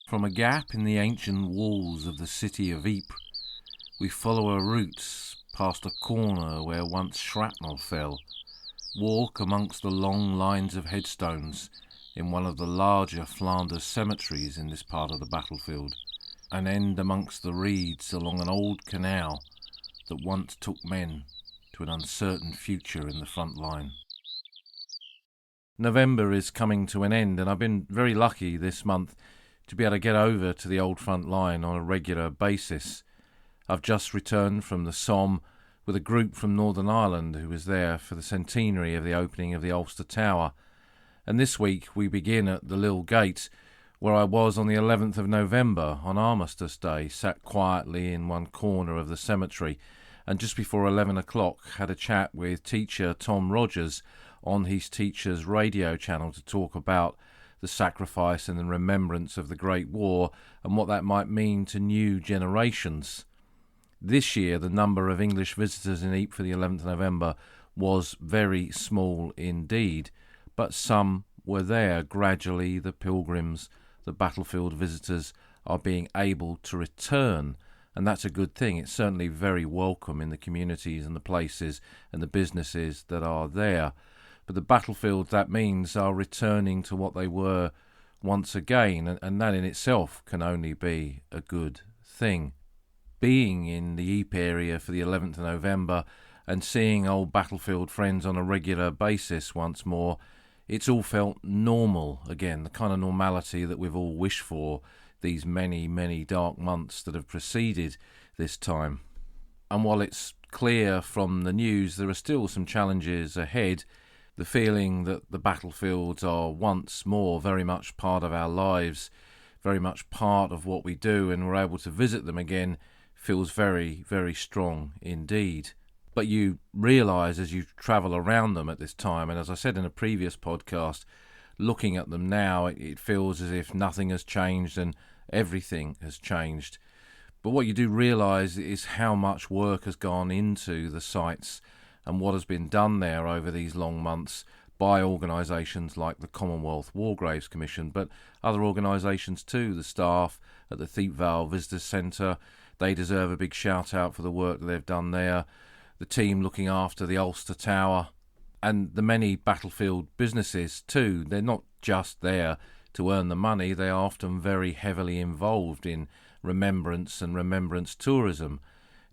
From a gap in the ancient walls of the city of Ypres, we follow a route past a corner where once shrapnel fell, walk amongst the long lines of headstones in one of the larger Flanders cemeteries in this part of the battlefield, and end amongst the reeds along an old canal that once took men to an uncertain future in the front line. November is coming to an end, and I've been very lucky this month to be able to get over to the old front line on a regular basis. I've just returned from the Somme with a group from Northern Ireland who was there for the centenary of the opening of the Ulster Tower. And this week we begin at the Lille Gate, where I was on the 11th of November on Armistice Day, sat quietly in one corner of the cemetery, and just before 11 o'clock had a chat with teacher Tom Rogers on his teacher's radio channel to talk about the sacrifice and the remembrance of the Great War and what that might mean to new generations. This year, the number of English visitors in Ypres for the 11th of November was very small indeed, but some were there. Gradually, the pilgrims, the battlefield visitors, are being able to return, and that's a good thing. It's certainly very welcome in the communities and the places and the businesses that are there. But the battlefields, that means, are returning to what they were once again, and that in itself can only be a good thing. Being in the Ypres area for the 11th of November and seeing old battlefield friends on a regular basis once more, it's all felt normal again, the kind of normality that we've all wished for these many, many dark months that have preceded this time. And while it's clear from the news there are still some challenges ahead, the feeling that the battlefields are once more very much part of our lives, very much part of what we do, and we're able to visit them again, feels very, very strong indeed. But you realise as you travel around them at this time, and as I said in a previous podcast, looking at them now, it feels as if nothing has changed and everything has changed. But what you do realise is how much work has gone into the sites and what has been done there over these long months by organisations like the Commonwealth War Graves Commission, but other organisations too, the staff at the Thiepval Visitors Centre. They deserve a big shout out for the work that they've done there. The team looking after the Ulster Tower, and the many battlefield businesses too. They're not just there to earn the money, they are often very heavily involved in remembrance and remembrance tourism.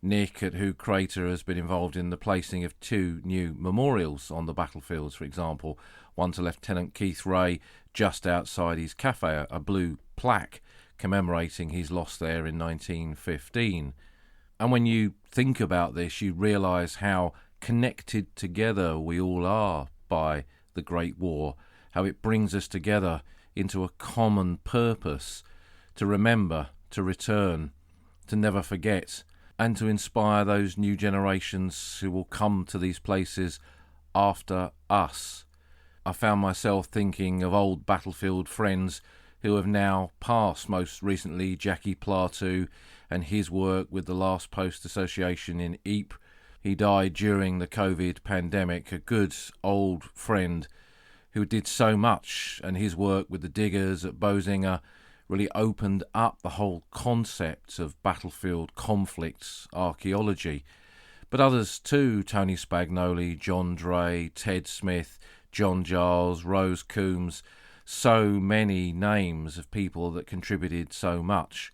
Nick at Who Crater has been involved in the placing of 2 new memorials on the battlefields, for example. One to Lieutenant Keith Ray just outside his cafe, a blue plaque commemorating his loss there in 1915. And when you think about this, you realise how connected together we all are by the Great War, how it brings us together into a common purpose to remember, to return, to never forget, and to inspire those new generations who will come to these places after us. I found myself thinking of old battlefield friends who have now passed, most recently Jackie Platou and his work with the Last Post Association in Ypres. He died during the COVID pandemic, a good old friend who did so much, and his work with the diggers at Bozinger really opened up the whole concept of battlefield conflicts archaeology. But others too, Tony Spagnoli, John Dray, Ted Smith, John Giles, Rose Coombs, so many names of people that contributed so much.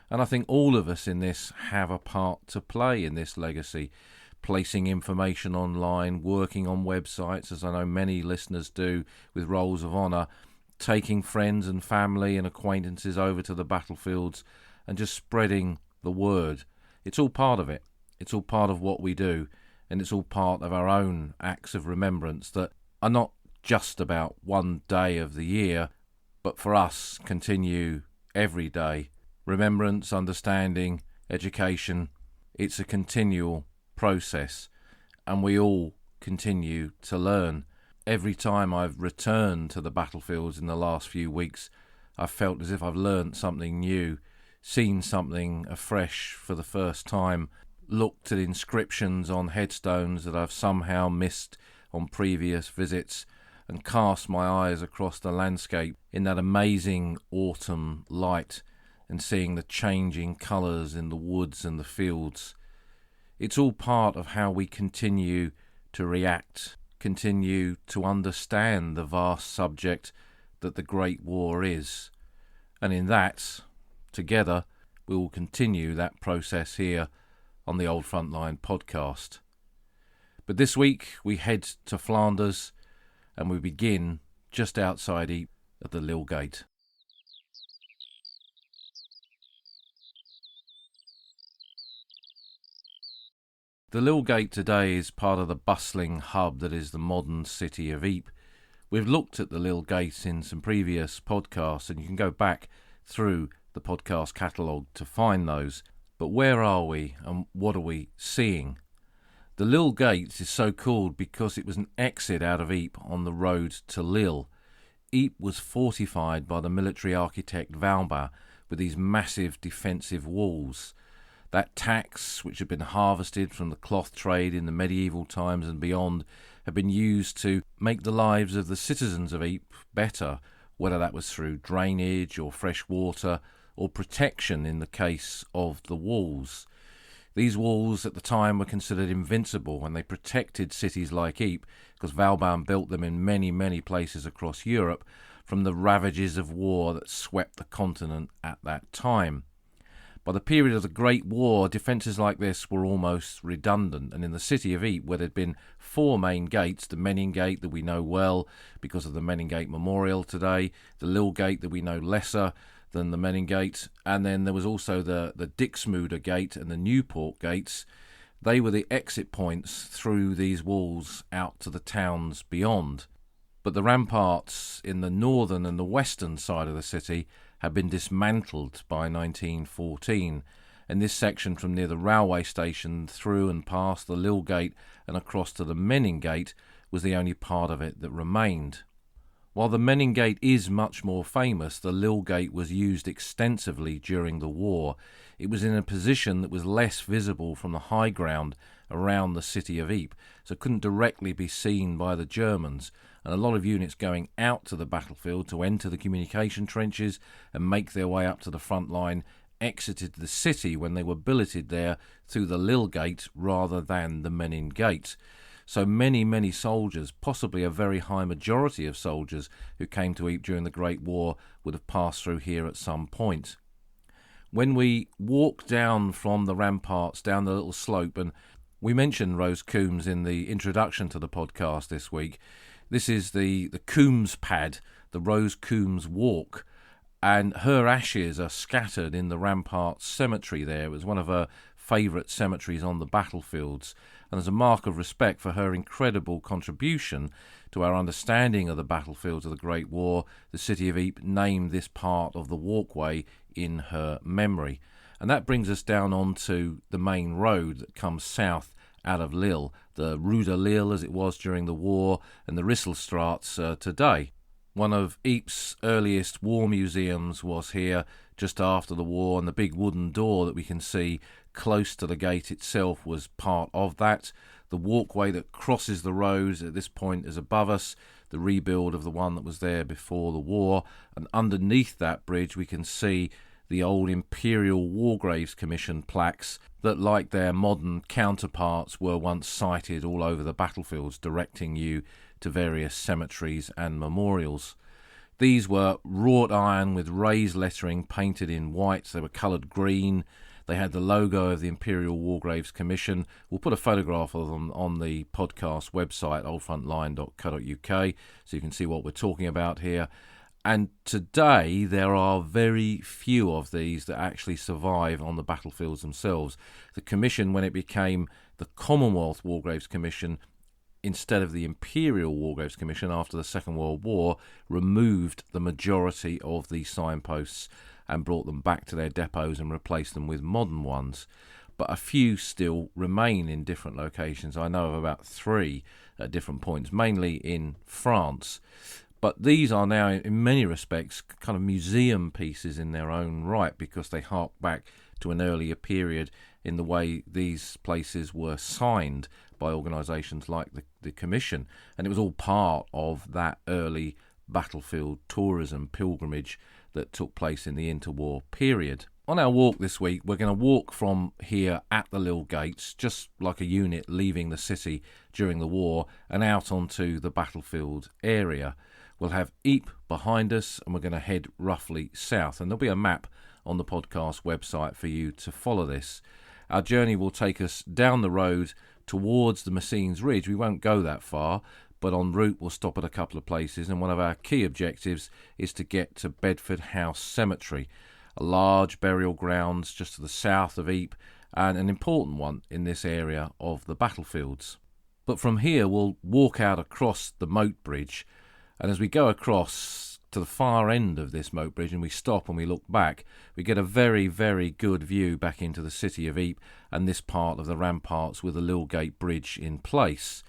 And I think all of us in this have a part to play in this legacy, placing information online, working on websites, as I know many listeners do with Rolls of Honour, taking friends and family and acquaintances over to the battlefields and just spreading the word. It's all part of it. It's all part of what we do, and it's all part of our own acts of remembrance that are not just about one day of the year, but for us continue every day. Remembrance, understanding, education, it's a continual process, and we all continue to learn. Every time I've returned to the battlefields in the last few weeks, I've felt as if I've learnt something new, seen something afresh for the first time, looked at inscriptions on headstones that I've somehow missed on previous visits, and cast my eyes across the landscape in that amazing autumn light and seeing the changing colours in the woods and the fields. It's all part of how we continue to react, continue to understand the vast subject that the Great War is. And in that, together, we will continue that process here on the Old Frontline podcast. But this week we head to Flanders and we begin just outside Ypres at the Lille Gate. The Lille Gate today is part of the bustling hub that is the modern city of Ypres. We've looked at the Lille Gate in some previous podcasts, and you can go back through the podcast catalogue to find those. But where are we and what are we seeing? The Lille Gate is so called because it was an exit out of Ypres on the road to Lille. Ypres was fortified by the military architect Vauban with these massive defensive walls. That tax, which had been harvested from the cloth trade in the medieval times and beyond, had been used to make the lives of the citizens of Ypres better, whether that was through drainage or fresh water or protection in the case of the walls. These walls at the time were considered invincible, and they protected cities like Ypres, because Vauban built them in many, many places across Europe, from the ravages of war that swept the continent at that time. By the period of the Great War, defences like this were almost redundant, and in the city of Ypres, where there had been four main gates, the Menin Gate that we know well because of the Menin Gate Memorial today, the Lille Gate that we know lesser than the Menin Gate, and then there was also the Dixmude Gate and the Newport Gates. They were the exit points through these walls out to the towns beyond. But the ramparts in the northern and the western side of the city had been dismantled by 1914, and this section from near the railway station through and past the Lille Gate and across to the Menin Gate was the only part of it that remained. While the Menin Gate is much more famous, the Lille Gate was used extensively during the war. It was in a position that was less visible from the high ground around the city of Ypres, so it couldn't directly be seen by the Germans, and a lot of units going out to the battlefield to enter the communication trenches and make their way up to the front line exited the city when they were billeted there through the Lille Gate rather than the Menin Gate. So many soldiers, possibly a very high majority of soldiers who came to Ypres during the Great War, would have passed through here at some point. When we walk down from the ramparts down the little slope, and we mentioned Rose Coombs in the introduction to the podcast this week, this is the Coombs pad, the Rose Coombs walk, and her ashes are scattered in the Ramparts Cemetery there. It was one of her favourite cemeteries on the battlefields, and as a mark of respect for her incredible contribution to our understanding of the battlefields of the Great War, the city of Ypres named this part of the walkway in her memory. And that brings us down onto the main road that comes south out of Lille, the Rue de Lille as it was during the war, and the Risselstraats today. One of Ypres' earliest war museums was here just after the war, and the big wooden door that we can see close to the gate itself was part of that. The walkway that crosses the road at this point is above us, the rebuild of the one that was there before the war, and underneath that bridge we can see the old Imperial War Graves Commission plaques that, like their modern counterparts, were once sited all over the battlefields, directing you to various cemeteries and memorials. These were wrought iron with raised lettering painted in white. They were coloured green. They had the logo of the Imperial War Graves Commission. We'll put a photograph of them on the podcast website, oldfrontline.co.uk, so you can see what we're talking about here. And today there are very few of these that actually survive on the battlefields themselves. The commission, when it became the Commonwealth War Graves Commission, instead of the Imperial War Graves Commission after the Second World War, removed the majority of these signposts and brought them back to their depots and replaced them with modern ones. But a few still remain in different locations. I know of about 3 at different points, mainly in France. But these are now, in many respects, kind of museum pieces in their own right, because they hark back to an earlier period in the way these places were signed by organisations like the Commission, and it was all part of that early battlefield tourism pilgrimage that took place in the interwar period. On our walk this week, we're going to walk from here at the Lille Gates, just like a unit leaving the city during the war, and out onto the battlefield area. We'll have Ypres behind us, and we're going to head roughly south, and there'll be a map on the podcast website for you to follow this. Our journey will take us down the road towards the Messines Ridge. We won't go that far, but en route we'll stop at a couple of places, and one of our key objectives is to get to Bedford House Cemetery, a large burial grounds just to the south of Ypres, and an important one in this area of the battlefields. But from here we'll walk out across the moat bridge, and as we go across to the far end of this moat bridge and we stop and we look back, we get a very, very good view back into the city of Ypres and this part of the ramparts with the Lille Gate bridge in place.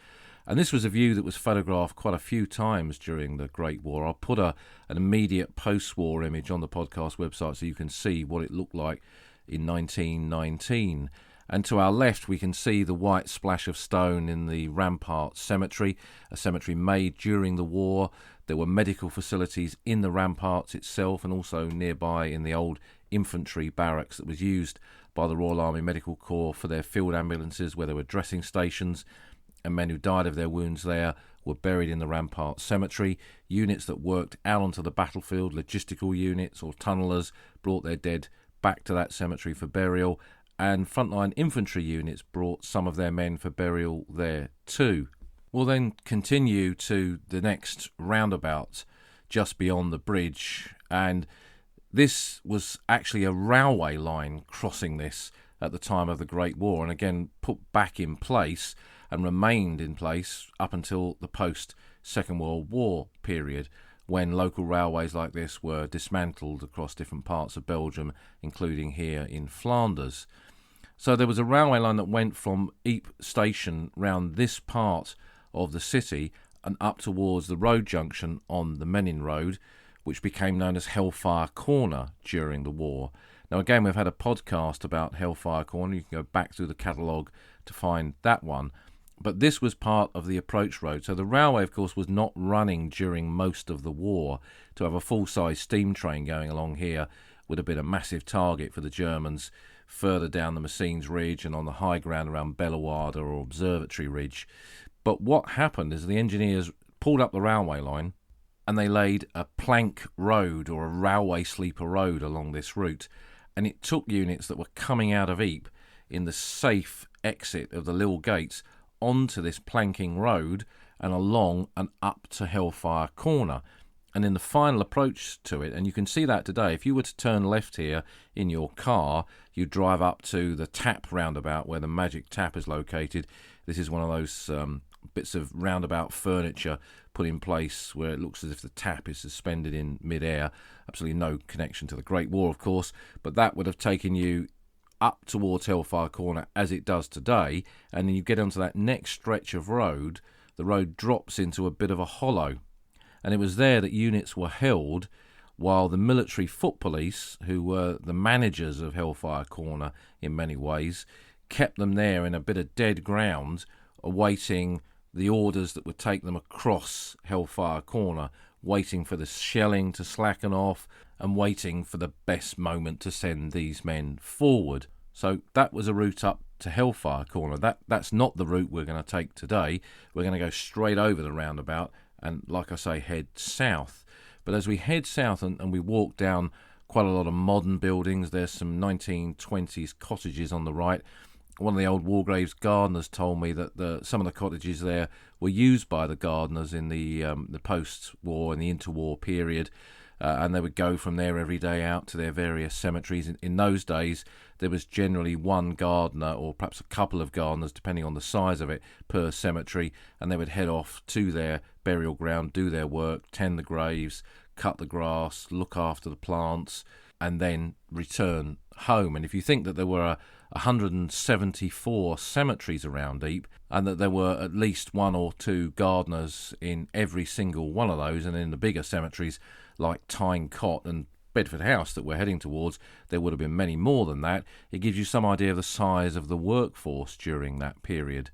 And this was a view that was photographed quite a few times during the Great War. I'll put an immediate post-war image on the podcast website so you can see what it looked like in 1919. And to our left we can see the white splash of stone in the Rampart Cemetery, a cemetery made during the war. There were medical facilities in the ramparts itself and also nearby in the old infantry barracks that was used by the Royal Army Medical Corps for their field ambulances, where there were dressing stations, and men who died of their wounds there were buried in the Rampart Cemetery. Units that worked out onto the battlefield, logistical units or tunnellers, brought their dead back to that cemetery for burial, and frontline infantry units brought some of their men for burial there too. We'll then continue to the next roundabout just beyond the bridge, and this was actually a railway line crossing this at the time of the Great War, and again put back in place and remained in place up until the post-Second World War period, when local railways like this were dismantled across different parts of Belgium, including here in Flanders. So there was a railway line that went from Ypres station round this part of the city and up towards the road junction on the Menin Road, which became known as Hellfire Corner during the war. Now again, we've had a podcast about Hellfire Corner. You can go back through the catalogue to find that one. But this was part of the approach road. So the railway, of course, was not running during most of the war. To have a full-size steam train going along here would have been a massive target for the Germans further down the Messines Ridge and on the high ground around Bellewaerde or Observatory Ridge. But what happened is the engineers pulled up the railway line and they laid a plank road or a railway sleeper road along this route. And it took units that were coming out of Ypres in the safe exit of the Lille Gates onto this planking road and along and up to Hellfire Corner. And in the final approach to it, and you can see that today, if you were to turn left here in your car, you drive up to the tap roundabout where the magic tap is located. This is one of those bits of roundabout furniture put in place where it looks as if the tap is suspended in mid-air. Absolutely no connection to the Great War, of course, but that would have taken you up towards Hellfire Corner as it does today, and then you get onto that next stretch of road. The road drops into a bit of a hollow, and it was there that units were held while the military foot police, who were the managers of Hellfire Corner in many ways, kept them there in a bit of dead ground awaiting the orders that would take them across Hellfire Corner, waiting for the shelling to slacken off and waiting for the best moment to send these men forward. So that was a route up to Hellfire Corner. That's not the route we're going to take today. We're going to go straight over the roundabout and, like I say, head south. But as we head south and we walk down quite a lot of modern buildings, there's some 1920s cottages on the right. One of the old Wargraves gardeners told me that some of the cottages there were used by the gardeners in the post-war and the interwar period, and they would go from there every day out to their various cemeteries. In those days, there was generally one gardener or perhaps a couple of gardeners, depending on the size of it, per cemetery, and they would head off to their burial ground, do their work, tend the graves, cut the grass, look after the plants, and then return home. And if you think that there were 174 cemeteries around Ypres, and that there were at least one or two gardeners in every single one of those, and in the bigger cemeteries like Tyne Cot and Bedford House that we're heading towards, there would have been many more than that. It gives you some idea of the size of the workforce during that period.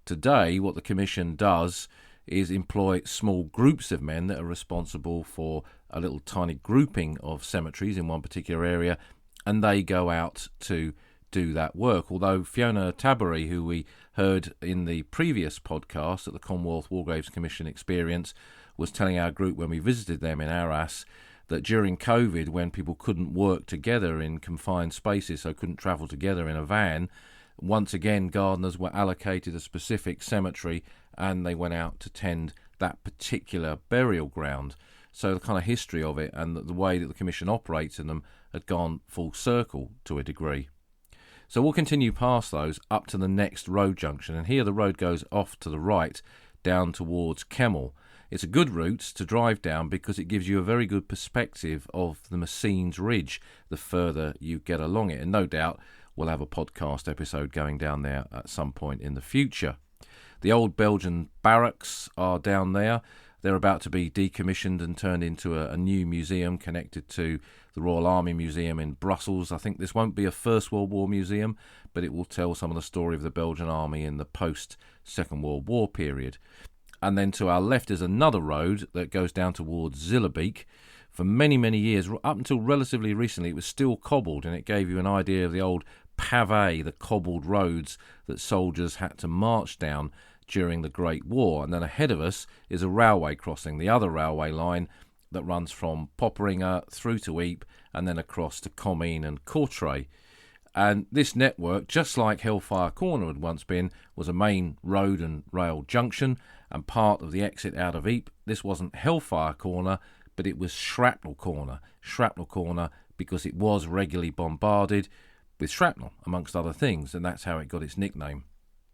Today, what the Commission does is employ small groups of men that are responsible for a little tiny grouping of cemeteries in one particular area, and they go out to do that work. Although Fiona Taberry, who we heard in the previous podcast at the Commonwealth War Graves Commission experience, was telling our group when we visited them in Arras that during COVID, when people couldn't work together in confined spaces, so couldn't travel together in a van, once again gardeners were allocated a specific cemetery and they went out to tend that particular burial ground. So the kind of history of it and the way that the Commission operates in them had gone full circle to a degree. So we'll continue past those up to the next road junction, and here the road goes off to the right down towards Kemmel. It's a good route to drive down because it gives you a very good perspective of the Messines Ridge the further you get along it, and no doubt we'll have a podcast episode going down there at some point in the future. The old Belgian barracks are down there. They're about to be decommissioned and turned into a new museum connected to the Royal Army Museum in Brussels. I think this won't be a First World War museum, but it will tell some of the story of the Belgian army in the post-Second World War period. And then to our left is another road that goes down towards Zillebeek. For many, many years, up until relatively recently, it was still cobbled, and it gave you an idea of the old pavé, the cobbled roads that soldiers had to march down during the Great War. And then ahead of us is a railway crossing, the other railway line that runs from Popperinge through to Ypres and then across to Comines and Courtrai. And this network, just like Hellfire Corner had once been, was a main road and rail junction and part of the exit out of Ypres. This wasn't Hellfire Corner, but it was Shrapnel Corner. Shrapnel Corner because it was regularly bombarded with shrapnel, amongst other things, and that's how it got its nickname.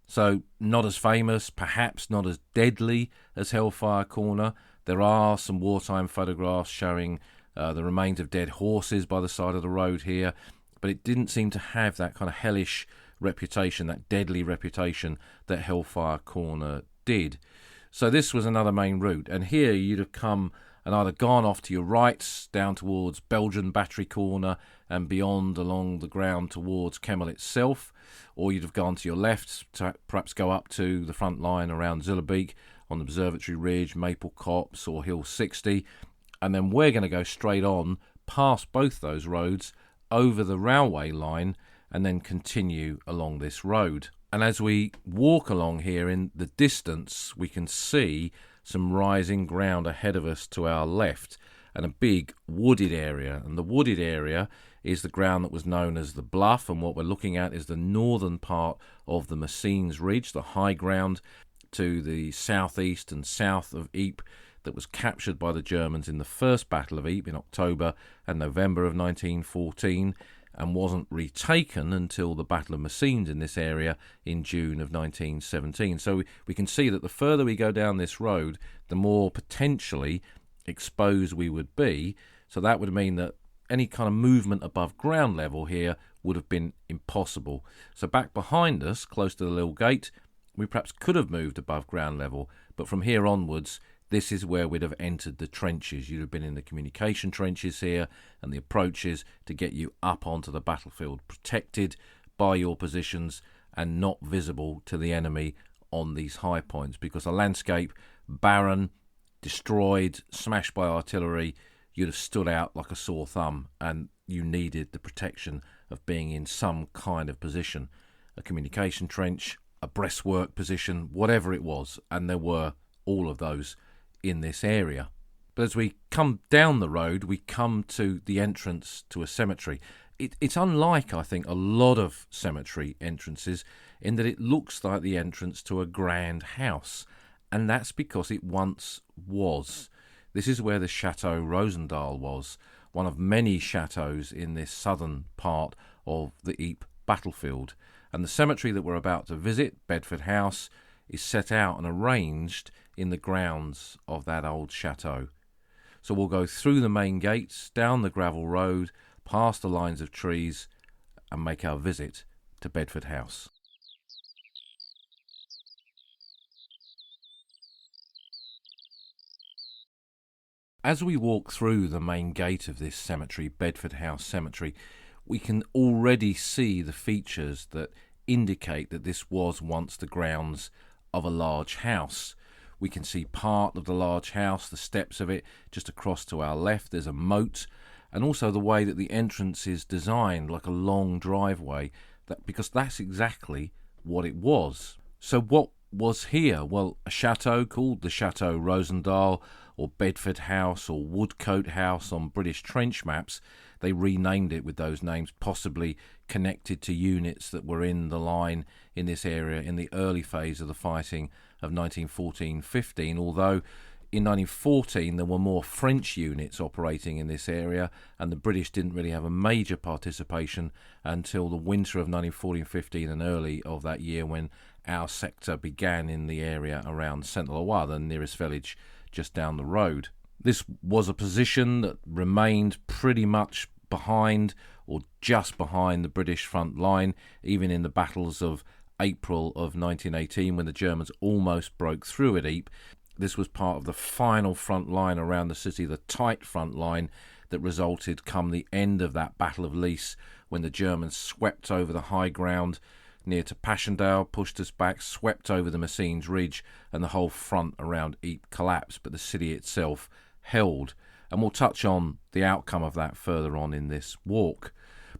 So not as famous, perhaps not as deadly as Hellfire Corner. There are some wartime photographs showing the remains of dead horses by the side of the road here, but it didn't seem to have that kind of hellish reputation, that deadly reputation that Hellfire Corner did. So this was another main route, and here you'd have come and either gone off to your right down towards Belgian Battery Corner and beyond along the ground towards Kemmel itself, or you'd have gone to your left to perhaps go up to the front line around Zillebeek on Observatory Ridge, Maple Copse or Hill 60, and then we're going to go straight on past both those roads over the railway line and then continue along this road. And as we walk along here in the distance, we can see some rising ground ahead of us to our left and a big wooded area. And the wooded area is the ground that was known as the Bluff, and what we're looking at is the northern part of the Messines Ridge, the high ground to the southeast and south of Ypres that was captured by the Germans in the First Battle of Ypres in October and November of 1914 and wasn't retaken until the Battle of Messines in this area in June of 1917. So we can see that the further we go down this road, the more potentially exposed we would be. So that would mean that any kind of movement above ground level here would have been impossible. So back behind us, close to the Lille Gate, we perhaps could have moved above ground level, but from here onwards, this is where we'd have entered the trenches. You'd have been in the communication trenches here and the approaches to get you up onto the battlefield, protected by your positions and not visible to the enemy on these high points, because a landscape barren, destroyed, smashed by artillery, you'd have stood out like a sore thumb, and you needed the protection of being in some kind of position, a communication trench, a breastwork position, whatever it was, and there were all of those in this area. But as we come down the road, we come to the entrance to a cemetery. It's unlike, I think, a lot of cemetery entrances in that it looks like the entrance to a grand house, and that's because it once was. This is where the Chateau Rosendahl was, one of many chateaux in this southern part of the Ypres battlefield. And the cemetery that we're about to visit, Bedford House, is set out and arranged in the grounds of that old chateau. So we'll go through the main gates, down the gravel road, past the lines of trees, and make our visit to Bedford House. As we walk through the main gate of this cemetery, Bedford House Cemetery, we can already see the features that indicate that this was once the grounds of a large house. We can see part of the large house, the steps of it, just across to our left. There's a moat, and also the way that the entrance is designed like a long driveway, because that's exactly what it was. So what was here? Well, a chateau called the Chateau Rosendahl, or Bedford House, or Woodcote House on British trench maps. They renamed it with those names, possibly connected to units that were in the line in this area in the early phase of the fighting of 1914-15, although in 1914 there were more French units operating in this area, and the British didn't really have a major participation until the winter of 1914-15 and early of that year, when our sector began in the area around Saint-Éloi, the nearest village just down the road. This was a position that remained pretty much behind or just behind the British front line, even in the battles of April of 1918, when the Germans almost broke through at Ypres. This was part of the final front line around the city, the tight front line that resulted come the end of that Battle of Lille, when the Germans swept over the high ground near to Passchendaele, pushed us back, swept over the Messines Ridge, and the whole front around Ypres collapsed, but the city itself held. And we'll touch on the outcome of that further on in this walk.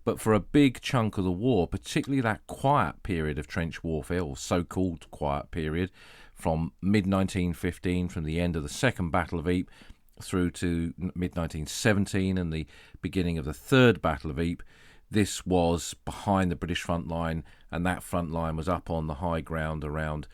But for a big chunk of the war, particularly that quiet period of trench warfare, or so-called quiet period, from mid-1915, from the end of the Second Battle of Ypres, through to mid-1917 and the beginning of the Third Battle of Ypres, this was behind the British front line, and that front line was up on the high ground around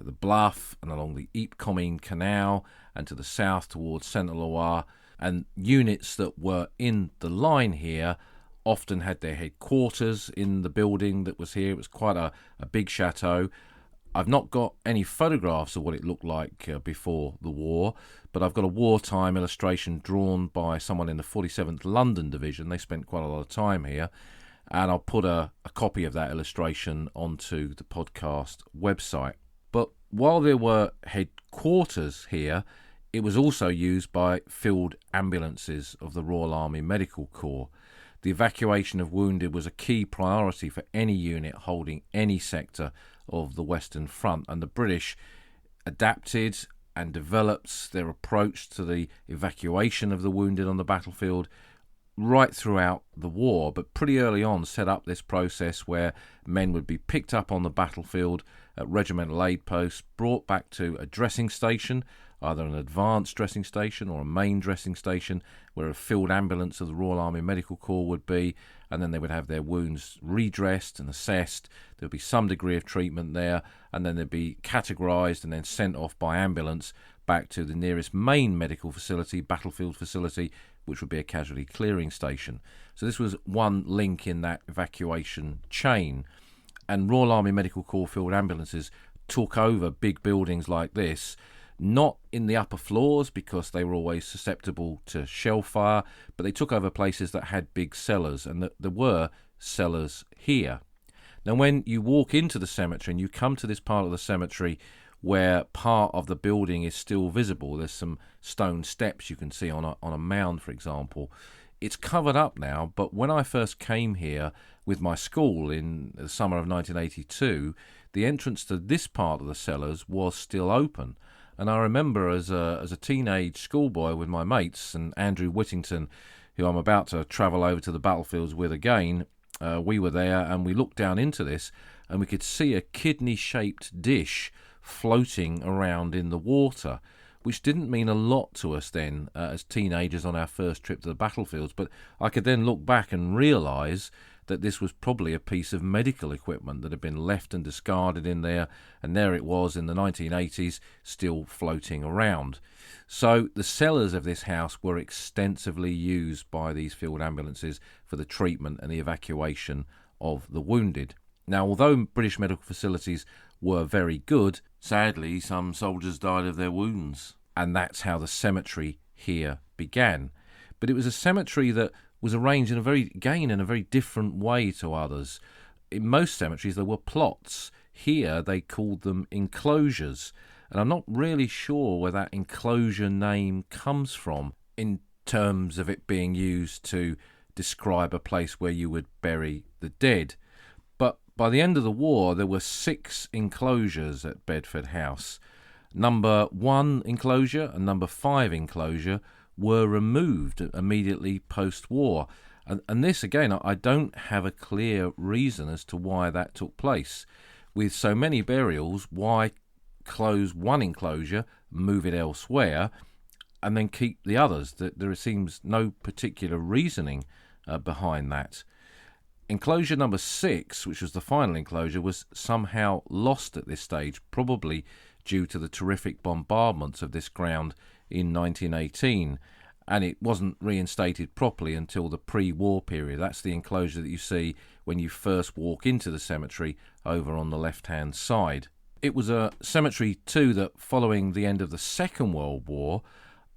the Bluff and along the Ypres-Comines Canal, and to the south towards Saint-Éloi. And units that were in the line here often had their headquarters in the building that was here. It was quite a big chateau. I've not got any photographs of what it looked like before the war, but I've got a wartime illustration drawn by someone in the 47th London Division. They spent quite a lot of time here, and I'll put a copy of that illustration onto the podcast website. But while there were headquarters here, it was also used by field ambulances of the Royal Army Medical Corps. The evacuation of wounded was a key priority for any unit holding any sector of the Western Front, and the British adapted and developed their approach to the evacuation of the wounded on the battlefield right throughout the war, but pretty early on set up this process where men would be picked up on the battlefield at regimental aid posts, brought back to a dressing station, either an advanced dressing station or a main dressing station, where a field ambulance of the Royal Army Medical Corps would be, and then they would have their wounds redressed and assessed. There would be some degree of treatment there, and then they'd be categorised and then sent off by ambulance back to the nearest main medical facility, battlefield facility, which would be a casualty clearing station. So this was one link in that evacuation chain. And Royal Army Medical Corps field ambulances took over big buildings like this, not in the upper floors because they were always susceptible to shell fire, but they took over places that had big cellars, and there were cellars here. Now when you walk into the cemetery and you come to this part of the cemetery where part of the building is still visible, there's some stone steps you can see on a mound, for example. It's covered up now, but when I first came here with my school in the summer of 1982, the entrance to this part of the cellars was still open. And I remember as a teenage schoolboy with my mates and Andrew Whittington, who I'm about to travel over to the battlefields with again, we were there and we looked down into this and we could see a kidney-shaped dish floating around in the water, which didn't mean a lot to us then as teenagers on our first trip to the battlefields. But I could then look back and realise that this was probably a piece of medical equipment that had been left and discarded in there, and there it was in the 1980s, still floating around. So the cellars of this house were extensively used by these field ambulances for the treatment and the evacuation of the wounded. Now, although British medical facilities were very good, sadly some soldiers died of their wounds, and that's how the cemetery here began. But it was a cemetery that was arranged in a very different way to others. In most cemeteries there were plots. Here they called them enclosures, and I'm not really sure where that enclosure name comes from. in terms of it being used to describe a place where you would bury the dead. But by the end of the war, there were 6 enclosures at Bedford House. Number 1 enclosure and number 5 enclosure were removed immediately post-war. And this, again, I don't have a clear reason as to why that took place. With so many burials, why close one enclosure, move it elsewhere, and then keep the others? There seems no particular reasoning behind that. Enclosure number 6, which was the final enclosure, was somehow lost at this stage, probably due to the terrific bombardments of this ground in 1918. And it wasn't reinstated properly until the pre-war period. That's the enclosure that you see when you first walk into the cemetery over on the left-hand side. It was a cemetery, too, that following the end of the Second World War,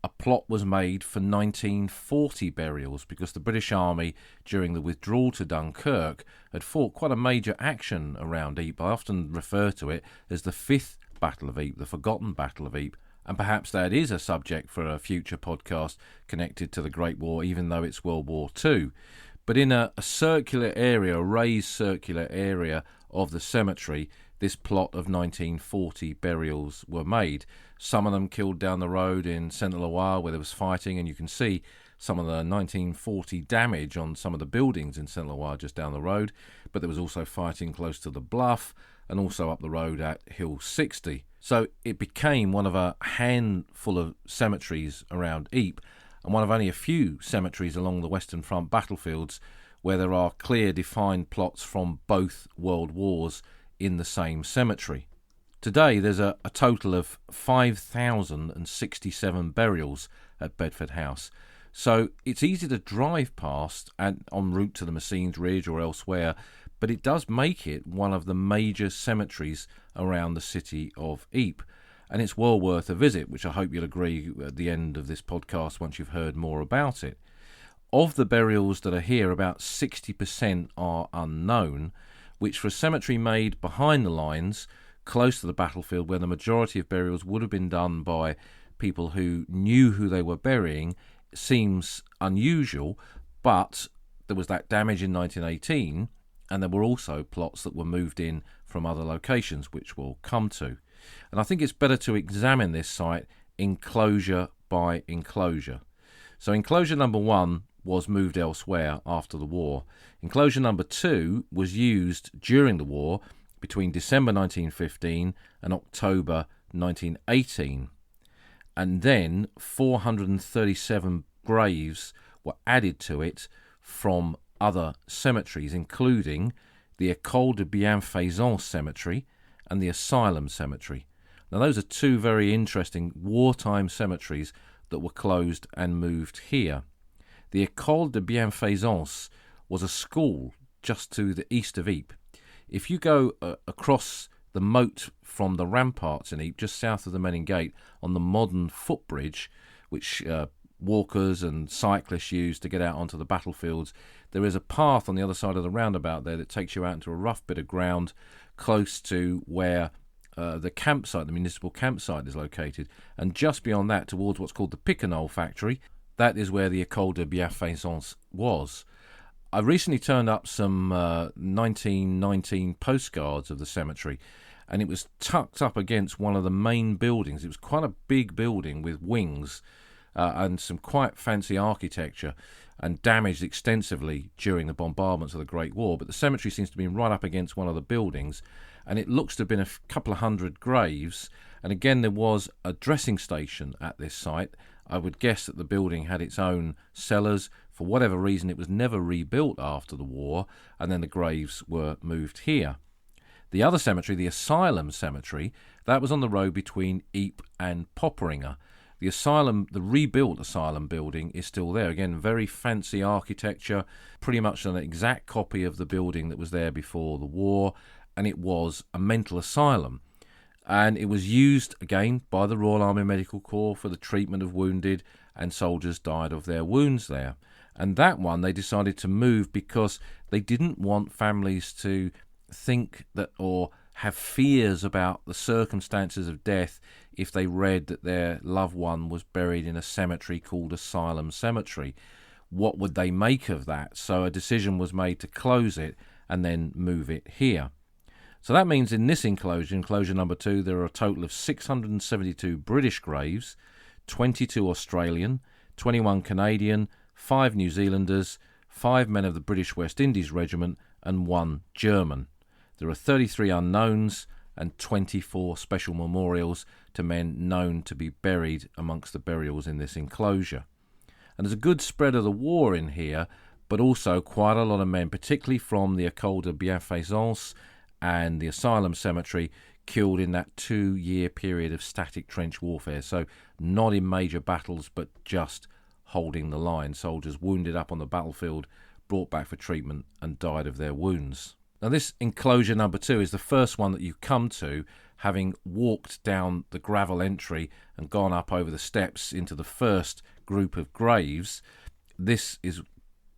a plot was made for 1940 burials, because the British Army, during the withdrawal to Dunkirk, had fought quite a major action around Ypres. I often refer to it as the 5th Battle of Ypres, the forgotten Battle of Ypres. And perhaps that is a subject for a future podcast connected to the Great War, even though it's World War II. But in a circular area, a raised circular area of the cemetery, this plot of 1940 burials were made. Some of them killed down the road in Saint-Loire, where there was fighting, and you can see some of the 1940 damage on some of the buildings in Saint-Loire just down the road. But there was also fighting close to the Bluff and also up the road at Hill 60. So it became one of a handful of cemeteries around Ypres, and one of only a few cemeteries along the Western Front battlefields where there are clear defined plots from both world wars in the same cemetery. Today there's a total of 5,067 burials at Bedford House. So it's easy to drive past and en route to the Messines Ridge or elsewhere, but it does make it one of the major cemeteries around the city of Ypres. And it's well worth a visit, which I hope you'll agree at the end of this podcast once you've heard more about it. Of the burials that are here, about 60% are unknown, which for a cemetery made behind the lines, close to the battlefield, where the majority of burials would have been done by people who knew who they were burying, seems unusual. But there was that damage in 1918, and there were also plots that were moved in from other locations, which we'll come to. And I think it's better to examine this site enclosure by enclosure. So enclosure number 1 was moved elsewhere after the war. Enclosure number 2 was used during the war between December 1915 and October 1918. And then 437 graves were added to it from other cemeteries, including the École de Bienfaisance Cemetery and the Asylum Cemetery. Now, those are 2 very interesting wartime cemeteries that were closed and moved here. The École de Bienfaisance was a school just to the east of Ypres. If you go across the moat from the ramparts in Ypres, just south of the Lille Gate, on the modern footbridge, which walkers and cyclists use to get out onto the battlefields, there is a path on the other side of the roundabout there that takes you out into a rough bit of ground close to where the campsite, the municipal campsite, is located. And just beyond that, towards what's called the Picanol factory, that is where the École de Bienfaisance was. I recently turned up some 1919 postcards of the cemetery, and it was tucked up against one of the main buildings. It was quite a big building with wings and some quite fancy architecture, and damaged extensively during the bombardments of the Great War. But the cemetery seems to have been right up against one of the buildings, and it looks to have been a couple of hundred graves. And again, there was a dressing station at this site. I would guess that the building had its own cellars. For whatever reason, it was never rebuilt after the war, and then the graves were moved here. The other cemetery, the Asylum Cemetery, that was on the road between Ypres and Popperinge. The asylum, the rebuilt asylum building, is still there. Again, very fancy architecture, pretty much an exact copy of the building that was there before the war, and it was a mental asylum. And it was used, again, by the Royal Army Medical Corps for the treatment of wounded, and soldiers died of their wounds there. And that one they decided to move because they didn't want families to think that, or have fears about the circumstances of death if they read that their loved one was buried in a cemetery called Asylum Cemetery. What would they make of that? So a decision was made to close it and then move it here. So that means in this enclosure number 2, there are a total of 672 British graves, 22 Australian, 21 Canadian, 5 New Zealanders, 5 men of the British West Indies Regiment, and 1 German. There are 33 unknowns and 24 special memorials to men known to be buried amongst the burials in this enclosure. And there's a good spread of the war in here, but also quite a lot of men, particularly from the École de Bienfaisance and the Asylum Cemetery, killed in that 2-year period of static trench warfare. So not in major battles, but just holding the line. Soldiers wounded up on the battlefield, brought back for treatment and died of their wounds. Now this enclosure number 2 is the first one that you come to, having walked down the gravel entry and gone up over the steps into the first group of graves. This is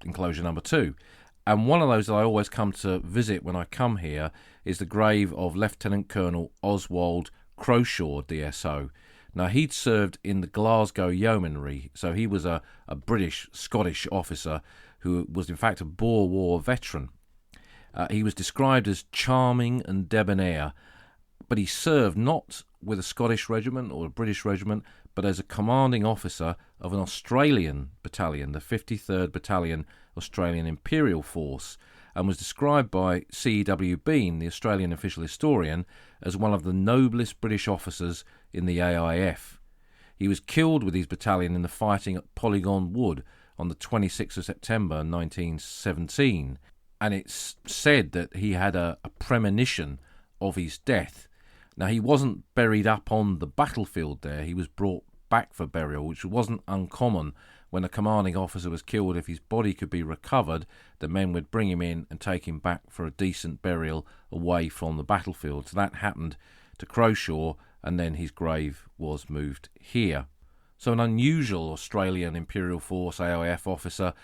enclosure number 2. And one of those that I always come to visit when I come here is the grave of Lieutenant Colonel Oswald Croshaw, DSO. Now, he'd served in the Glasgow Yeomanry, so he was a British-Scottish officer who was in fact a Boer War veteran. He was described as charming and debonair, but he served not with a Scottish regiment or a British regiment, but as a commanding officer of an Australian battalion, the 53rd Battalion Australian Imperial Force, and was described by C.W. Bean, the Australian official historian, as one of the noblest British officers in the AIF. He was killed with his battalion in the fighting at Polygon Wood on the 26th of September 1917, and it's said that he had a premonition of his death. Now, he wasn't buried up on the battlefield there. He was brought back for burial, which wasn't uncommon. When a commanding officer was killed, if his body could be recovered, the men would bring him in and take him back for a decent burial away from the battlefield. So that happened to Croshaw, and then his grave was moved here. So an unusual Australian Imperial Force AIF officer,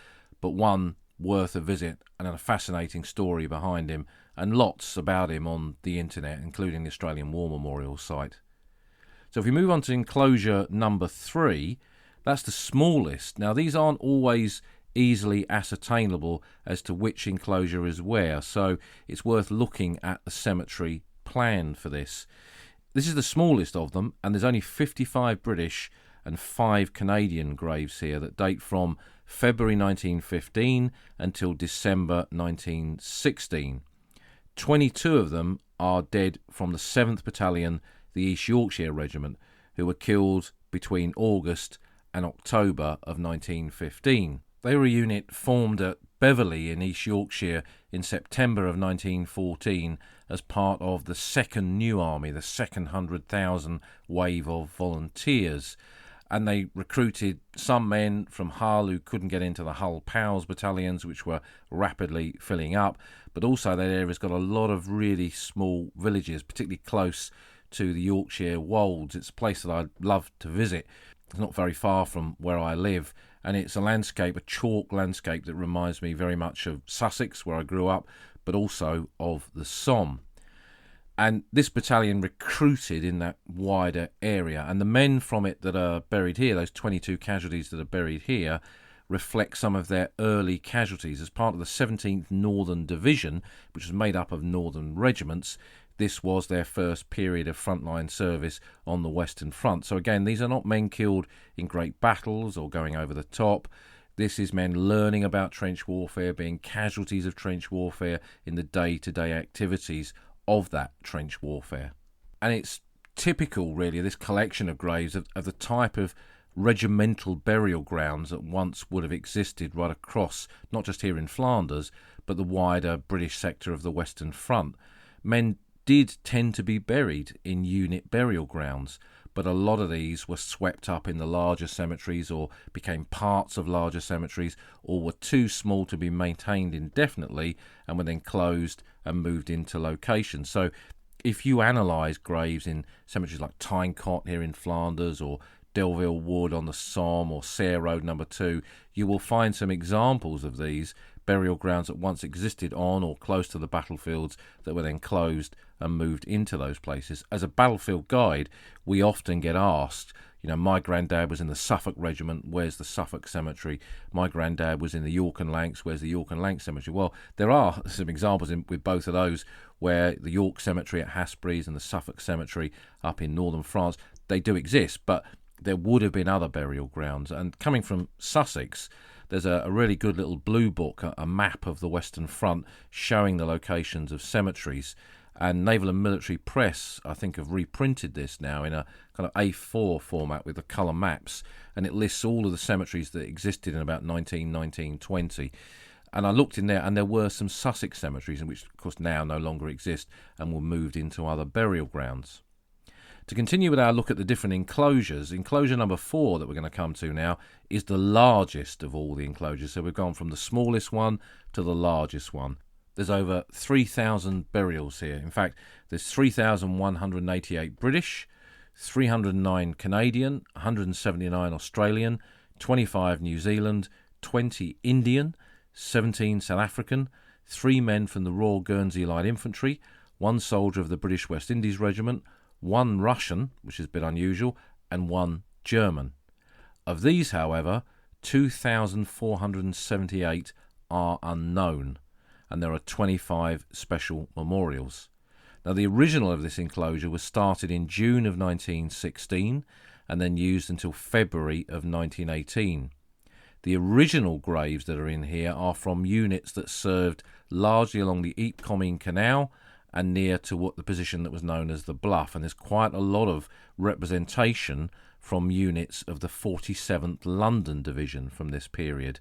but one worth a visit, and a fascinating story behind him, and lots about him on the internet, including the Australian War Memorial site. So if we move on to enclosure number 3, that's the smallest. Now, these aren't always easily ascertainable as to which enclosure is where, so it's worth looking at the cemetery plan for this. This is the smallest of them, and there's only 55 British and 5 Canadian graves here that date from February 1915 until December 1916. 22 of them are dead from the 7th Battalion, the East Yorkshire Regiment, who were killed between August and October of 1915. They were a unit formed at Beverley in East Yorkshire in September of 1914 as part of the Second New Army, the second 100,000 wave of volunteers. And they recruited some men from Hull who couldn't get into the Hull POWs battalions, which were rapidly filling up. But also that area's got a lot of really small villages, particularly close to the Yorkshire Wolds. It's a place that I'd love to visit. It's not very far from where I live, and it's a landscape, a chalk landscape that reminds me very much of Sussex, where I grew up, but also of the Somme. And this battalion recruited in that wider area, and the men from it that are buried here, those 22 casualties that are buried here, reflect some of their early casualties. As part of the 17th Northern Division, which was made up of northern regiments, this was their first period of frontline service on the Western Front. So again, these are not men killed in great battles or going over the top. This is men learning about trench warfare, being casualties of trench warfare in the day-to-day activities of that trench warfare. And it's typical, really, this collection of graves of the type of regimental burial grounds that once would have existed right across, not just here in Flanders, but the wider British sector of the Western Front. Men did tend to be buried in unit burial grounds, but a lot of these were swept up in the larger cemeteries or became parts of larger cemeteries, or were too small to be maintained indefinitely and were then closed and moved into locations. So if you analyse graves in cemeteries like Tynecott here in Flanders or Delville Wood on the Somme or Sayre Road number 2, you will find some examples of these burial grounds that once existed on or close to the battlefields that were then closed and moved into those places. As a battlefield guide, we often get asked, my granddad was in the Suffolk Regiment, where's the Suffolk Cemetery? My granddad was in the York and Lancs, where's the York and Lancs Cemetery? Well, there are some examples with both of those where the York Cemetery at Hasbries and the Suffolk Cemetery up in northern France, they do exist, but there would have been other burial grounds. And coming from Sussex, there's a really good little blue book, a map of the Western Front showing the locations of cemeteries. And Naval and Military Press, I think, have reprinted this now in a kind of A4 format with the colour maps, and it lists all of the cemeteries that existed in about 1920. And I looked in there, and there were some Sussex cemeteries, which, of course, now no longer exist and were moved into other burial grounds. To continue with our look at the different enclosures, enclosure number 4 that we're going to come to now is the largest of all the enclosures. So we've gone from the smallest one to the largest one. There's over 3,000 burials here. In fact, there's 3,188 British, 309 Canadian, 179 Australian, 25 New Zealand, 20 Indian, 17 South African, 3 men from the Royal Guernsey Light Infantry, 1 soldier of the British West Indies Regiment, 1 Russian, which is a bit unusual, and 1 German. Of these, however, 2,478 are unknown, and there are 25 special memorials. Now, the original of this enclosure was started in June of 1916 and then used until February of 1918. The original graves that are in here are from units that served largely along the Ypres-Comines Canal and near to what the position that was known as the Bluff, and there's quite a lot of representation from units of the 47th London Division from this period.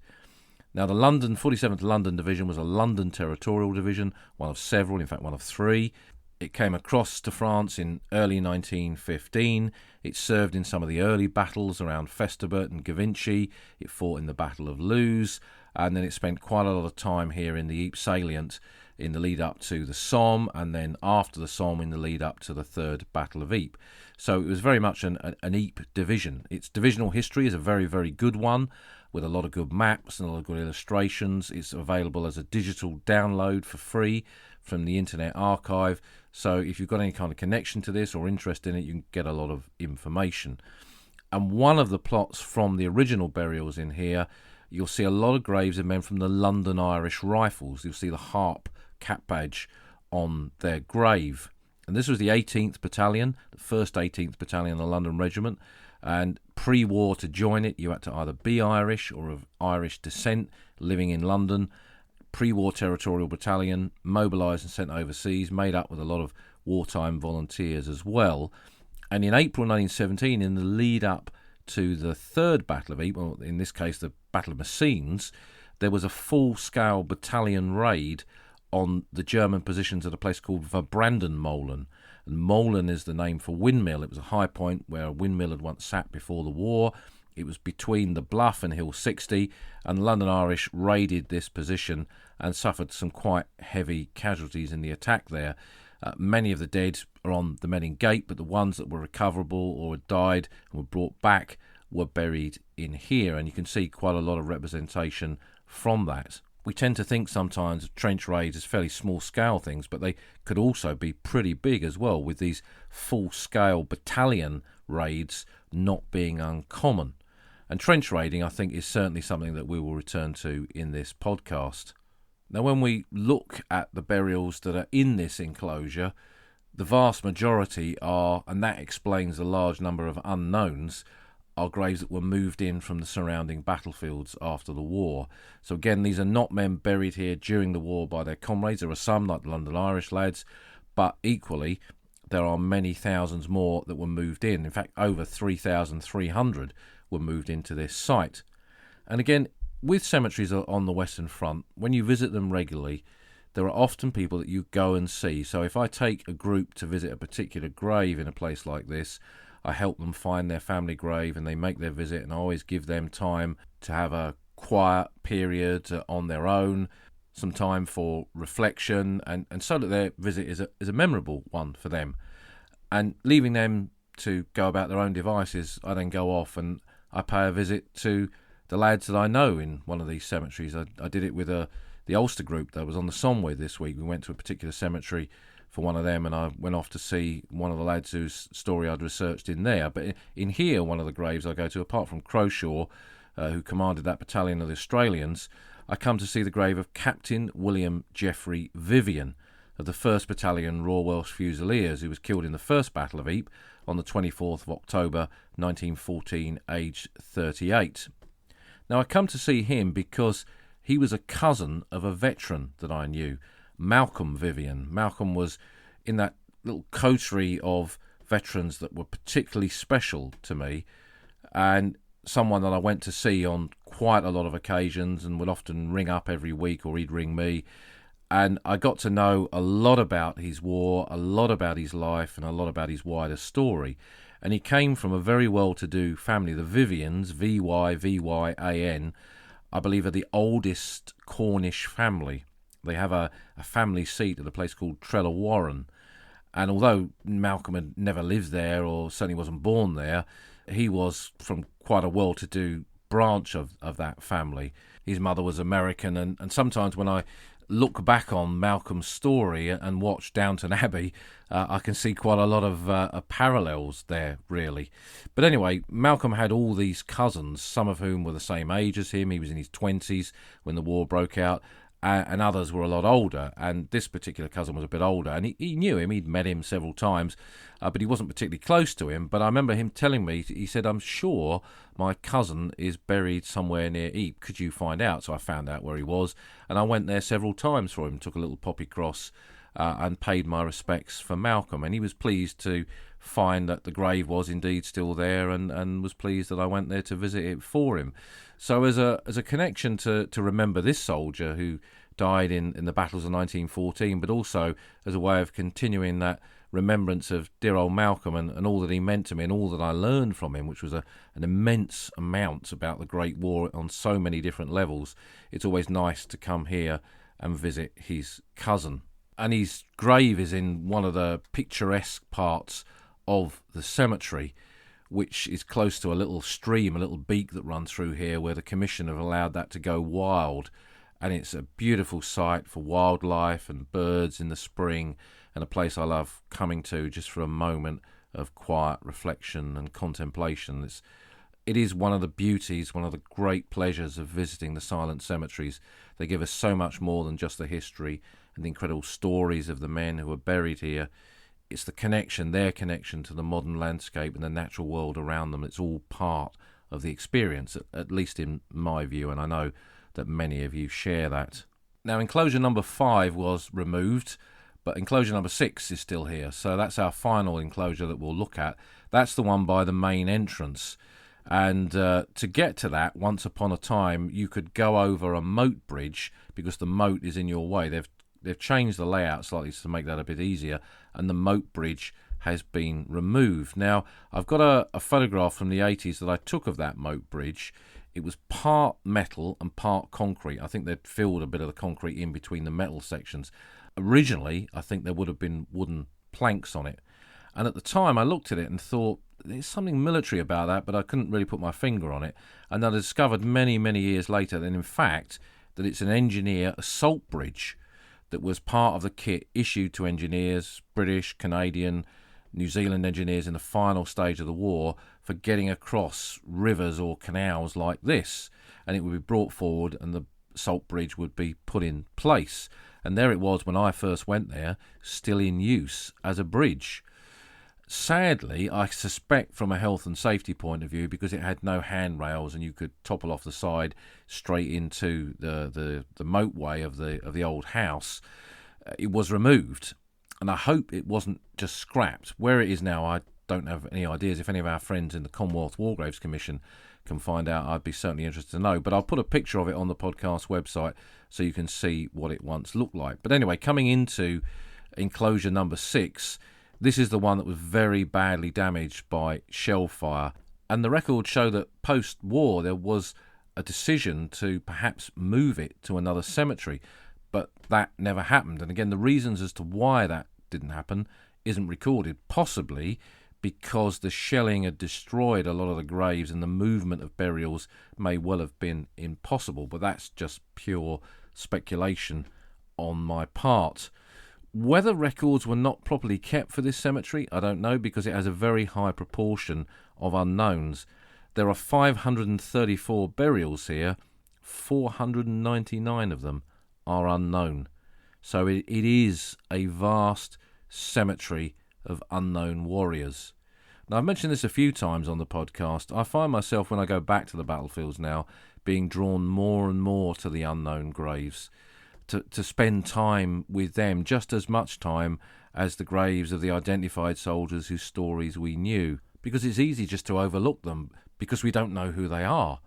Now, the 47th London Division was a London territorial division, one of several, in fact one of 3. It came across to France in early 1915. It served in some of the early battles around Festubert and Givenchy. It fought in the Battle of Loos, and then it spent quite a lot of time here in the Ypres salient in the lead up to the Somme, and then after the Somme in the lead up to the Third Battle of Ypres. So it was very much an Ypres division. Its divisional history is a very, very good one, with a lot of good maps and a lot of good illustrations. It's available as a digital download for free from the Internet Archive. So if you've got any kind of connection to this or interest in it, you can get a lot of information. And one of the plots from the original burials in here, you'll see a lot of graves of men from the London Irish Rifles. You'll see the Harp cap badge on their grave. And this was the 18th Battalion, the 1st 18th Battalion, the London Regiment. And pre-war, to join it, you had to either be Irish or of Irish descent, living in London. Pre-war territorial battalion, mobilised and sent overseas, made up with a lot of wartime volunteers as well. And in April 1917, in the lead up to the Third Battle of Ypres, well, in this case the Battle of Messines, there was a full-scale battalion raid on the German positions at a place called Verbrandenmolen. And Molen is the name for windmill. It was a high point where a windmill had once sat before the war. It was between the Bluff and Hill 60, and the London Irish raided this position and suffered some quite heavy casualties in the attack there. Many of the dead are on the Lille Gate, but the ones that were recoverable or had died and were brought back were buried in here, and you can see quite a lot of representation from that. We tend to think sometimes of trench raids as fairly small-scale things, but they could also be pretty big as well, with these full-scale battalion raids not being uncommon. And trench raiding, I think, is certainly something that we will return to in this podcast. Now, when we look at the burials that are in this enclosure, the vast majority are, and that explains the large number of unknowns, are graves that were moved in from the surrounding battlefields after the war. So again, these are not men buried here during the war by their comrades. There are some, like the London Irish lads, but equally there are many thousands more that were moved in. In fact, over 3,300 were moved into this site. And again, with cemeteries on the Western Front, when you visit them regularly, there are often people that you go and see. So if I take a group to visit a particular grave in a place like this, I help them find their family grave and they make their visit, and I always give them time to have a quiet period on their own, some time for reflection, and so that their visit is a memorable one for them. And leaving them to go about their own devices, I then go off and I pay a visit to the lads that I know in one of these cemeteries. I did it with the Ulster group that I was on the Somme with this week. We went to a particular cemetery for one of them, and I went off to see one of the lads whose story I'd researched in there. But in here, one of the graves I go to, apart from Croshaw, who commanded that battalion of the Australians, I come to see the grave of Captain William Geoffrey Vivian of the 1st Battalion Royal Welsh Fusiliers, who was killed in the First Battle of Ypres on the 24th of October 1914, aged 38. Now, I come to see him because he was a cousin of a veteran that I knew, Malcolm Vivian. Malcolm was in that little coterie of veterans that were particularly special to me, and someone that I went to see on quite a lot of occasions and would often ring up every week, or he'd ring me. And I got to know a lot about his war, a lot about his life, and a lot about his wider story. And he came from a very well-to-do family. The Vivians, V-Y-V-Y-A-N, I believe are the oldest Cornish family. They have a family seat at a place called Trella Warren. And although Malcolm had never lived there, or certainly wasn't born there, he was from quite a well-to-do branch of that family. His mother was American, and sometimes when I look back on Malcolm's story and watch Downton Abbey, I can see quite a lot of parallels there, really. But anyway, Malcolm had all these cousins, some of whom were the same age as him. He was in his 20s when the war broke out, and others were a lot older. And this particular cousin was a bit older, and he knew him. He'd met him several times, but he wasn't particularly close to him. But I remember him telling me, he said, "I'm sure my cousin is buried somewhere near Ypres. Could you find out?" So I found out where he was, and I went there several times for him, took a little poppy cross, and paid my respects for Malcolm. And he was pleased to find that the grave was indeed still there, and was pleased that I went there to visit it for him. So as a connection to remember this soldier who died in the battles of 1914, but also as a way of continuing that remembrance of dear old Malcolm and all that he meant to me and all that I learned from him, which was an immense amount about the Great War on so many different levels. It's always nice to come here and visit his cousin. And his grave is in one of the picturesque parts of the cemetery, which is close to a little stream, a little beak that runs through here, where the Commission have allowed that to go wild. And it's a beautiful sight for wildlife and birds in the spring, and a place I love coming to just for a moment of quiet reflection and contemplation. It is one of the beauties, one of the great pleasures of visiting the silent cemeteries. They give us so much more than just the history and the incredible stories of the men who are buried here. It's the connection, their connection to the modern landscape and the natural world around them. It's all part of the experience, at least in my view, and I know that many of you share that. Now, enclosure number 5 was removed, but enclosure number 6 is still here. So that's our final enclosure that we'll look at. That's the one by the main entrance. And to get to that, once upon a time, you could go over a moat bridge because the moat is in your way. They've changed the layout slightly to make that a bit easier, and the moat bridge has been removed. Now, I've got a photograph from the 80s that I took of that moat bridge. It was part metal and part concrete. I think they'd filled a bit of the concrete in between the metal sections. Originally, I think there would have been wooden planks on it. And at the time, I looked at it and thought, there's something military about that, but I couldn't really put my finger on it. And I discovered many, many years later that, in fact, that it's an engineer assault bridge that was part of the kit issued to engineers, British, Canadian, New Zealand engineers in the final stage of the war for getting across rivers or canals like this. And it would be brought forward and the assault bridge would be put in place. And there it was when I first went there, still in use as a bridge. Sadly, I suspect from a health and safety point of view, because it had no handrails and you could topple off the side straight into the moatway of the old house, it was removed. And I hope it wasn't just scrapped. Where it is now, I don't have any ideas. If any of our friends in the Commonwealth War Graves Commission can find out, I'd be certainly interested to know. But I'll put a picture of it on the podcast website so you can see what it once looked like. But anyway, coming into enclosure number 6, this is the one that was very badly damaged by shell fire. And the records show that post-war there was a decision to perhaps move it to another cemetery. But that never happened. And again, the reasons as to why that didn't happen isn't recorded, possibly because the shelling had destroyed a lot of the graves and the movement of burials may well have been impossible, but that's just pure speculation on my part. Whether records were not properly kept for this cemetery, I don't know, because it has a very high proportion of unknowns. There are 534 burials here, 499 of them are unknown. So it is a vast cemetery of unknown warriors. Now, I've mentioned this a few times on the podcast. I find myself, when I go back to the battlefields now, being drawn more and more to the unknown graves, to spend time with them, just as much time as the graves of the identified soldiers whose stories we knew, because it's easy just to overlook them because we don't know who they are.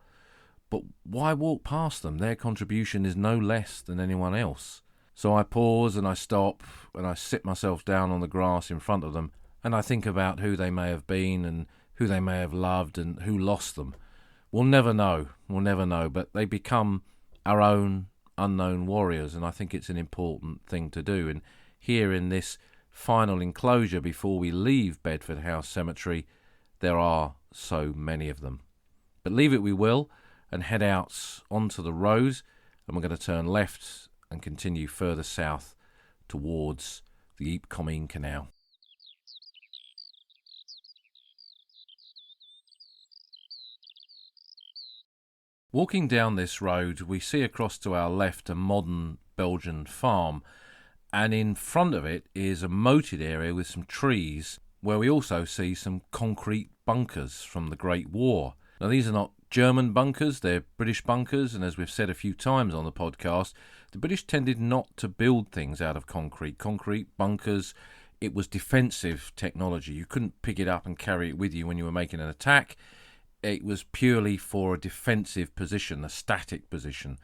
But why walk past them? Their contribution is no less than anyone else. So I pause and I stop and I sit myself down on the grass in front of them and I think about who they may have been and who they may have loved and who lost them. We'll never know, but they become our own unknown warriors, and I think it's an important thing to do. And here in this final enclosure before we leave Bedford House Cemetery, there are so many of them. But leave it we will and head out onto the road, and we're going to turn left and continue further south towards the Ypres-Comines Canal. Walking down this road, we see across to our left a modern Belgian farm, and in front of it is a moated area with some trees, where we also see some concrete bunkers from the Great War. Now, these are not German bunkers, they're British bunkers, and as we've said a few times on the podcast, the British tended not to build things out of concrete. Concrete bunkers, it was defensive technology. You couldn't pick it up and carry it with you when you were making an attack. It was purely for a defensive position, a static position.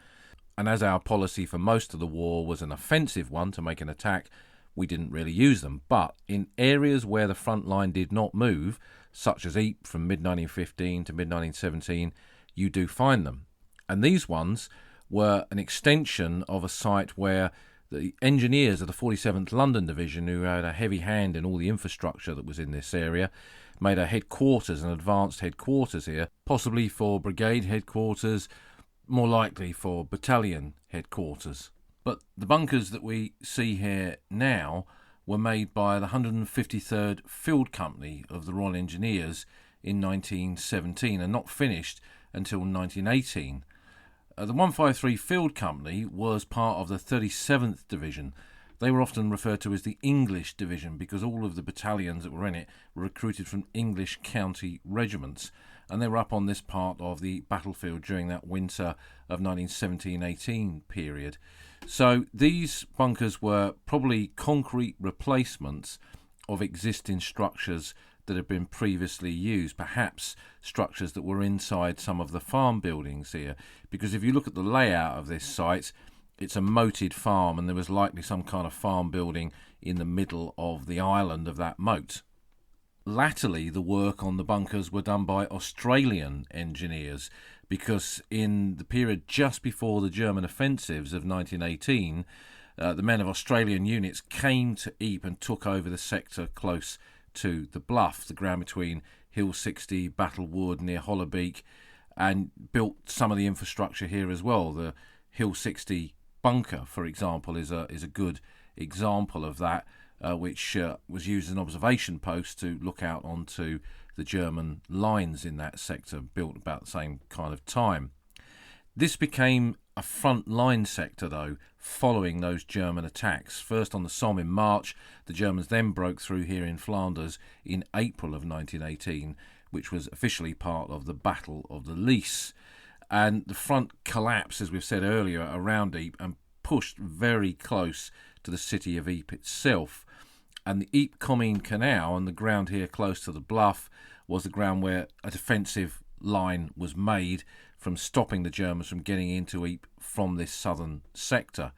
And as our policy for most of the war was an offensive one to make an attack, we didn't really use them. But in areas where the front line did not move, such as Ypres from mid-1915 to mid-1917, you do find them. And these ones were an extension of a site where the engineers of the 47th London Division, who had a heavy hand in all the infrastructure that was in this area, made a headquarters, an advanced headquarters here, possibly for brigade headquarters, more likely for battalion headquarters. But the bunkers that we see here now were made by the 153rd Field Company of the Royal Engineers in 1917 and not finished until 1918. The 153 Field Company was part of the 37th Division. They were often referred to as the English Division because all of the battalions that were in it were recruited from English county regiments, and they were up on this part of the battlefield during that winter of 1917-18 period. So these bunkers were probably concrete replacements of existing structures that had been previously used, perhaps structures that were inside some of the farm buildings here, because if you look at the layout of this site, it's a moated farm, and there was likely some kind of farm building in the middle of the island of that moat. Latterly, the work on the bunkers were done by Australian engineers, because in the period just before the German offensives of 1918, the men of Australian units came to Ypres and took over the sector close to the bluff, the ground between Hill 60, Battle Wood near Hollebeek, and built some of the infrastructure here as well. The Hill 60 bunker, for example, is a good example of that, which was used as an observation post to look out onto the German lines in that sector, built about the same kind of time. This became a front line sector, though, following those German attacks. First on the Somme in March, the Germans then broke through here in Flanders in April of 1918, which was officially part of the Battle of the Lys. And the front collapsed, as we've said earlier, around Ypres and pushed very close to the city of Ypres itself. And the Ypres-Comines Canal, and the ground here close to the bluff, was the ground where a defensive line was made from stopping the Germans from getting into Ypres from this southern sector.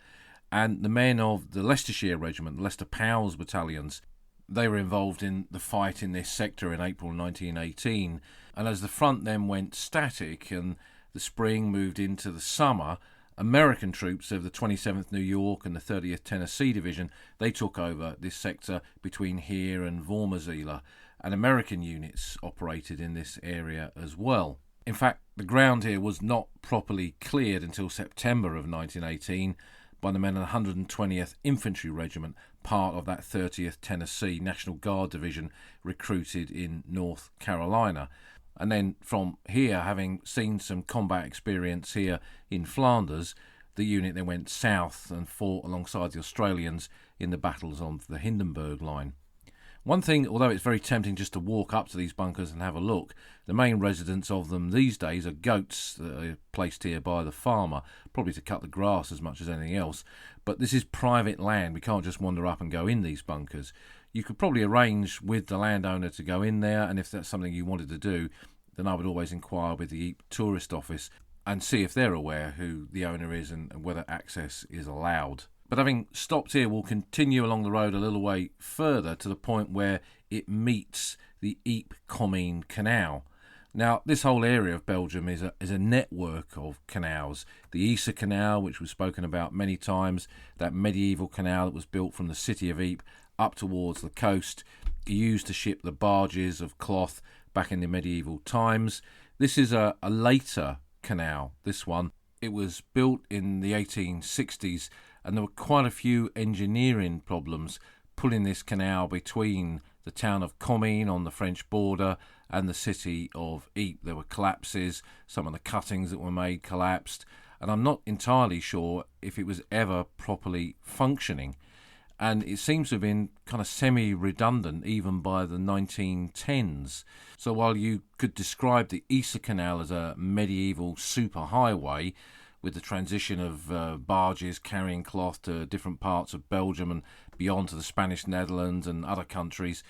And the men of the Leicestershire Regiment, the Leicester Powers battalions, they were involved in the fight in this sector in April 1918. And as the front then went static and the spring moved into the summer, American troops of the 27th New York and the 30th Tennessee Division, they took over this sector between here and Wormerzeele. and American units operated in this area as well. In fact, the ground here was not properly cleared until September of 1918 by the men of the 120th Infantry Regiment, part of that 30th Tennessee National Guard Division recruited in North Carolina. And then from here, having seen some combat experience here in Flanders, the unit then went south and fought alongside the Australians in the battles on the Hindenburg Line. One thing, although it's very tempting just to walk up to these bunkers and have a look, the main residence of them these days are goats that are placed here by the farmer, probably to cut the grass as much as anything else. But this is private land. We can't just wander up and go in these bunkers. You could probably arrange with the landowner to go in there, and if that's something you wanted to do, then I would always inquire with the Ypres Tourist Office and see if they're aware who the owner is and whether access is allowed. But having stopped here, we'll continue along the road a little way further to the point where it meets the Ypres-Comines Canal. Now, this whole area of Belgium is a network of canals. The Ypres Canal, which we've spoken about many times, that medieval canal that was built from the city of Ypres up towards the coast, used to ship the barges of cloth back in the medieval times. This is a later canal, this one. It was built in the 1860s, and there were quite a few engineering problems pulling this canal between the town of Comines on the French border and the city of Ypres. There were collapses, some of the cuttings that were made collapsed, and I'm not entirely sure if it was ever properly functioning. And it seems to have been kind of semi-redundant even by the 1910s. So while you could describe the Ypres Canal as a medieval superhighway, with the transition of barges carrying cloth to different parts of Belgium and beyond to the Spanish Netherlands and other countries,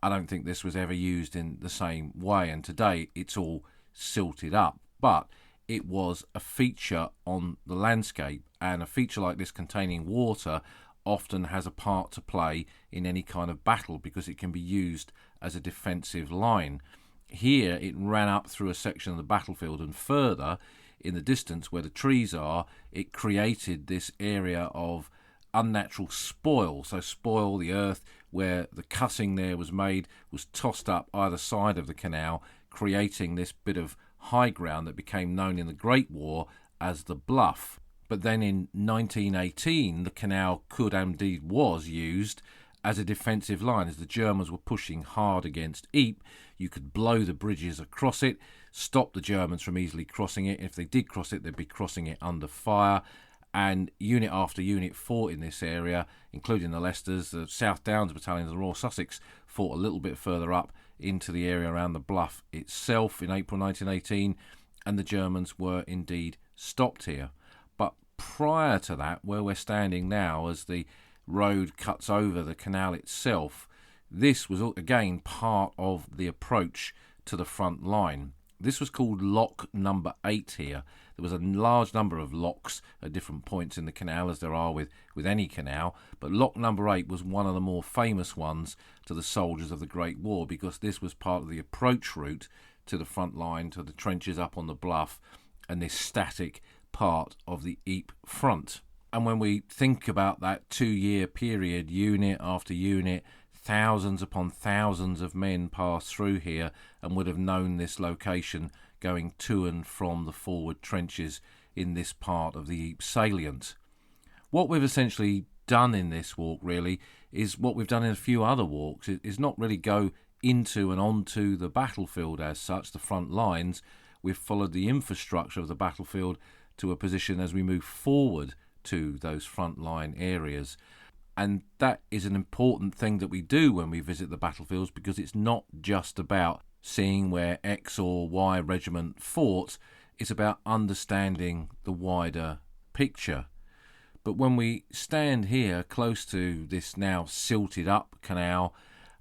I don't think this was ever used in the same way. And today it's all silted up. But it was a feature on the landscape, and a feature like this containing water often has a part to play in any kind of battle because it can be used as a defensive line. Here it ran up through a section of the battlefield, and further in the distance where the trees are, it created this area of unnatural spoil. So spoil, the earth where the cutting there was made, was tossed up either side of the canal, creating this bit of high ground that became known in the Great War as the Bluff. But then in 1918, the canal could and indeed was used as a defensive line. As the Germans were pushing hard against Ypres, you could blow the bridges across it, stop the Germans from easily crossing it. If they did cross it, they'd be crossing it under fire. And unit after unit fought in this area, including the Leicesters. The South Downs Battalion of the Royal Sussex fought a little bit further up into the area around the Bluff itself in April 1918, and the Germans were indeed stopped here. But prior to that, where we're standing now, as the road cuts over the canal itself, this was again part of the approach to the front line. This was called lock number 8 here. There was a large number of locks at different points in the canal, as there are with any canal, but lock number 8 was one of the more famous ones to the soldiers of the Great War, because this was part of the approach route to the front line, to the trenches up on the bluff, and this static part of the Ypres front. And when we think about that 2-year period, unit after unit, thousands upon thousands of men passed through here and would have known this location going to and from the forward trenches in this part of the Ypres salient. What we've essentially done in this walk really is what we've done in a few other walks. It is not really go into and onto the battlefield as such, the front lines. We've followed the infrastructure of the battlefield to a position as we move forward to those front line areas. And that is an important thing that we do when we visit the battlefields, because it's not just about seeing where X or Y regiment fought, it's about understanding the wider picture. But when we stand here close to this now silted up canal,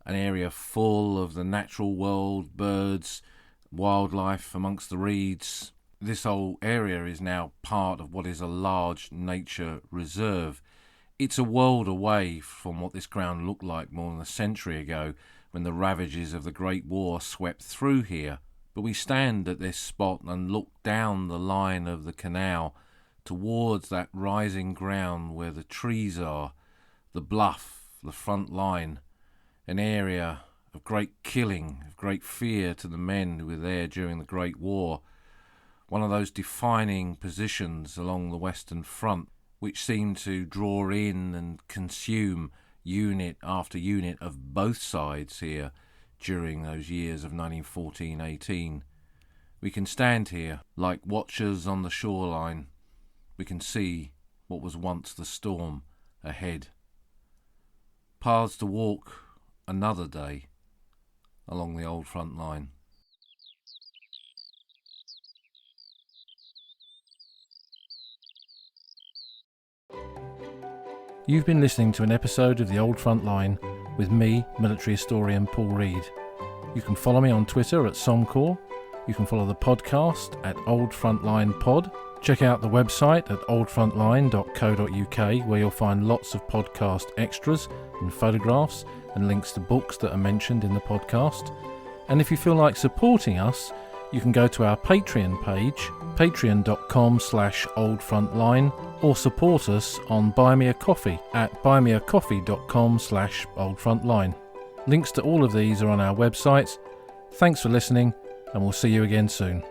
an area full of the natural world, birds, wildlife amongst the reeds, this whole area is now part of what is a large nature reserve. It's a world away from what this ground looked like more than a century ago, when the ravages of the Great War swept through here. But we stand at this spot and look down the line of the canal towards that rising ground where the trees are, the bluff, the front line, an area of great killing, of great fear to the men who were there during the Great War. One of those defining positions along the Western Front, which seemed to draw in and consume unit after unit of both sides here during those years of 1914-18. We can stand here like watchers on the shoreline. We can see what was once the storm ahead. Paths to walk another day along the old front line. You've been listening to an episode of The Old Front Line with me, military historian Paul Reed. You can follow me on Twitter at Somcor. You can follow the podcast at Old Frontline Pod. Check out the website at oldfrontline.co.uk, where you'll find lots of podcast extras and photographs and links to books that are mentioned in the podcast. And if you feel like supporting us, you can go to our Patreon page, patreon.com/oldfrontline, or support us on Buy Me a Coffee at buymeacoffee.com/oldfrontline. Links to all of these are on our website. Thanks for listening, and we'll see you again soon.